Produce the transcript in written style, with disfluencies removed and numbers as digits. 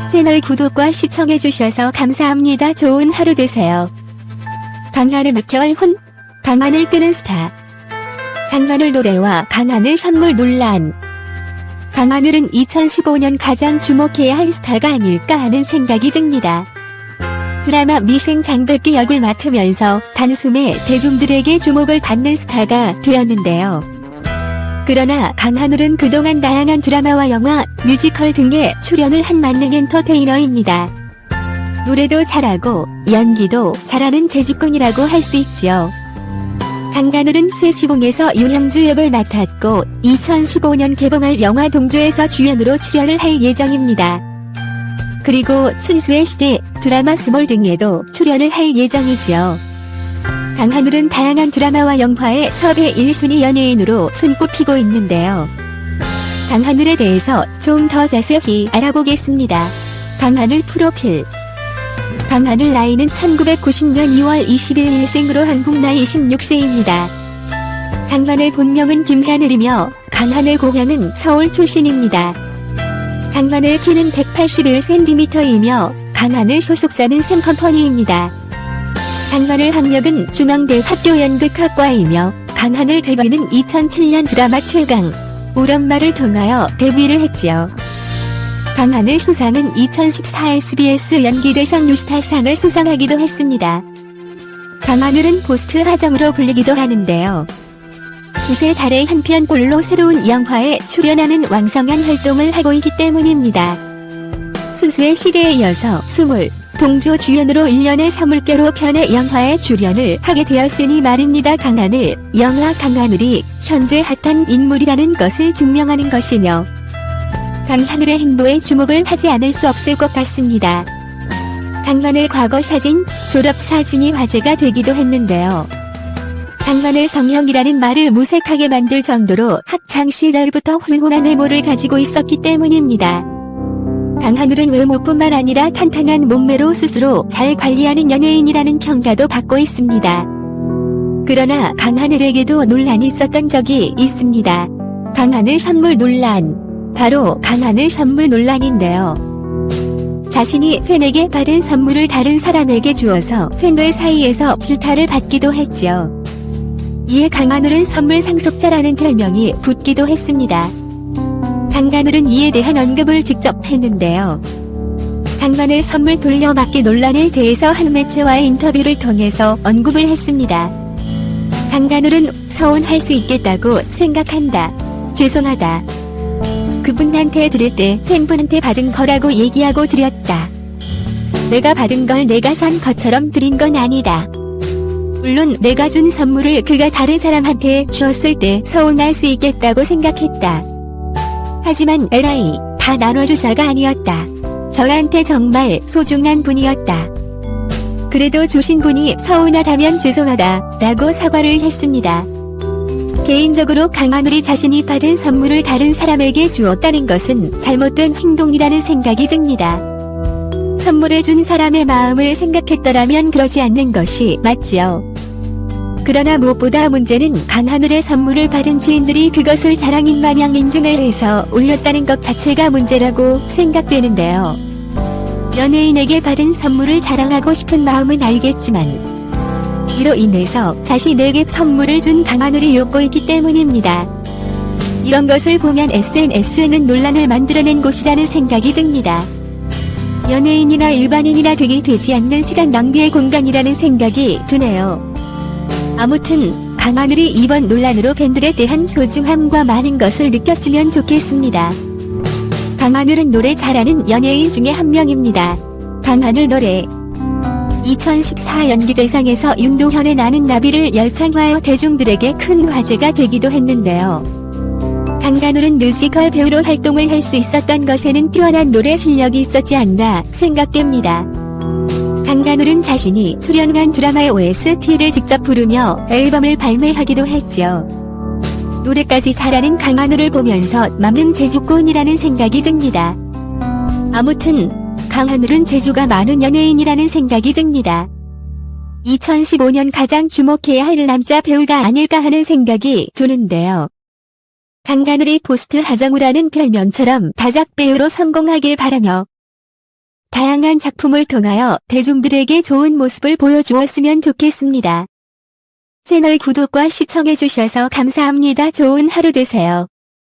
채널 구독과 시청해주셔서 감사합니다. 좋은 하루 되세요. 강하늘 결혼, 강하늘 뜨는 스타. 강하늘 노래와 강하늘 선물 논란. 강하늘은 2015년 가장 주목해야 할 스타가 아닐까 하는 생각이 듭니다. 드라마 미생 장백기 역을 맡으면서 단숨에 대중들에게 주목을 받는 스타가 되었는데요. 그러나 강하늘은 그동안 다양한 드라마와 영화, 뮤지컬 등에 출연을 한 만능 엔터테이너입니다. 노래도 잘하고 연기도 잘하는 재주꾼이라고 할 수 있죠. 강하늘은 세시봉에서 윤형주 역을 맡았고 2015년 개봉할 영화 동조에서 주연으로 출연을 할 예정입니다. 그리고 춘수의 시대, 드라마 스몰 등에도 출연을 할 예정이지요. 강하늘은 다양한 드라마와 영화의 섭외 1순위 연예인으로 손꼽히고 있는데요. 강하늘에 대해서 좀 더 자세히 알아보겠습니다. 강하늘 프로필. 강하늘 나이는 1990년 2월 20일 일생으로 한국 나이 26세입니다. 강하늘 본명은 김하늘이며 강하늘 고향은 서울 출신입니다. 강하늘 키는 181cm이며 강하늘 소속사는 샘컴퍼니입니다. 강하늘 학력은 중앙대학교 연극학과이며 강하늘 데뷔는 2007년 드라마 최강, 울엄마를 통하여 데뷔를 했지요. 강하늘 수상은 2014 SBS 연기대상 뉴스타상을 수상하기도 했습니다. 강하늘은 포스트 하정으로 불리기도 하는데요. 두세 달에 한 편꼴로 새로운 영화에 출연하는 왕성한 활동을 하고 있기 때문입니다. 순수의 시대에 이어서 스몰, 동조 주연으로 1년에 3물개로 편의 영화에 출연을 하게 되었으니 말입니다. 강하늘, 영화 강하늘이 현재 핫한 인물이라는 것을 증명하는 것이며 강하늘의 행보에 주목을 하지 않을 수 없을 것 같습니다. 강하늘 과거 사진, 졸업 사진이 화제가 되기도 했는데요. 강하늘 성형이라는 말을 무색하게 만들 정도로 학창 시절부터 훌륭한 외모를 가지고 있었기 때문입니다. 강하늘은 외모뿐만 아니라 탄탄한 몸매로 스스로 잘 관리하는 연예인이라는 평가도 받고 있습니다. 그러나 강하늘에게도 논란이 있었던 적이 있습니다. 강하늘 선물 논란. 바로 강하늘 선물 논란인데요. 자신이 팬에게 받은 선물을 다른 사람에게 주어서 팬들 사이에서 질타를 받기도 했죠. 이에 강하늘은 선물 상속자라는 별명이 붙기도 했습니다. 강하늘은 이에 대한 언급을 직접 했는데요. 강하늘 선물 돌려받기 논란에 대해서 한 매체와의 인터뷰를 통해서 언급을 했습니다. 강하늘은 서운할 수 있겠다고 생각한다. 죄송하다. 그분한테 드릴 때 팬분한테 받은 거라고 얘기하고 드렸다. 내가 받은 걸 내가 산 것처럼 드린 건 아니다. 물론 내가 준 선물을 그가 다른 사람한테 주었을 때 서운할 수 있겠다고 생각했다. 하지만 에라이, 다 나눠주자가 아니었다. 저한테 정말 소중한 분이었다. 그래도 주신 분이 서운하다면 죄송하다 라고 사과를 했습니다. 개인적으로 강하늘이 자신이 받은 선물을 다른 사람에게 주었다는 것은 잘못된 행동이라는 생각이 듭니다. 선물을 준 사람의 마음을 생각했더라면 그러지 않는 것이 맞지요. 그러나 무엇보다 문제는 강하늘의 선물을 받은 지인들이 그것을 자랑인 마냥 인증을 해서 올렸다는 것 자체가 문제라고 생각되는데요. 연예인에게 받은 선물을 자랑하고 싶은 마음은 알겠지만 이로 인해서 자신에게 선물을 준 강하늘이 욕고 있기 때문입니다. 이런 것을 보면 SNS는 논란을 만들어낸 곳이라는 생각이 듭니다. 연예인이나 일반인이나 되지 않는 시간 낭비의 공간이라는 생각이 드네요. 아무튼 강하늘이 이번 논란으로 팬들에 대한 소중함과 많은 것을 느꼈으면 좋겠습니다. 강하늘은 노래 잘하는 연예인 중에 한 명입니다. 강하늘 노래 2014 연기대상에서 윤도현의 나는 나비를 열창하여 대중들에게 큰 화제가 되기도 했는데요. 강하늘은 뮤지컬 배우로 활동을 할 수 있었던 것에는 뛰어난 노래 실력이 있었지 않나 생각됩니다. 강하늘은 자신이 출연한 드라마의 OST를 직접 부르며 앨범을 발매하기도 했죠. 노래까지 잘하는 강하늘을 보면서 만능 재주꾼이라는 생각이 듭니다. 아무튼 강하늘은 재주가 많은 연예인이라는 생각이 듭니다. 2015년 가장 주목해야 할 남자 배우가 아닐까 하는 생각이 드는데요. 강하늘이 포스트 하정우라는 별명처럼 다작 배우로 성공하길 바라며 다양한 작품을 통하여 대중들에게 좋은 모습을 보여주었으면 좋겠습니다. 채널 구독과 시청해주셔서 감사합니다. 좋은 하루 되세요.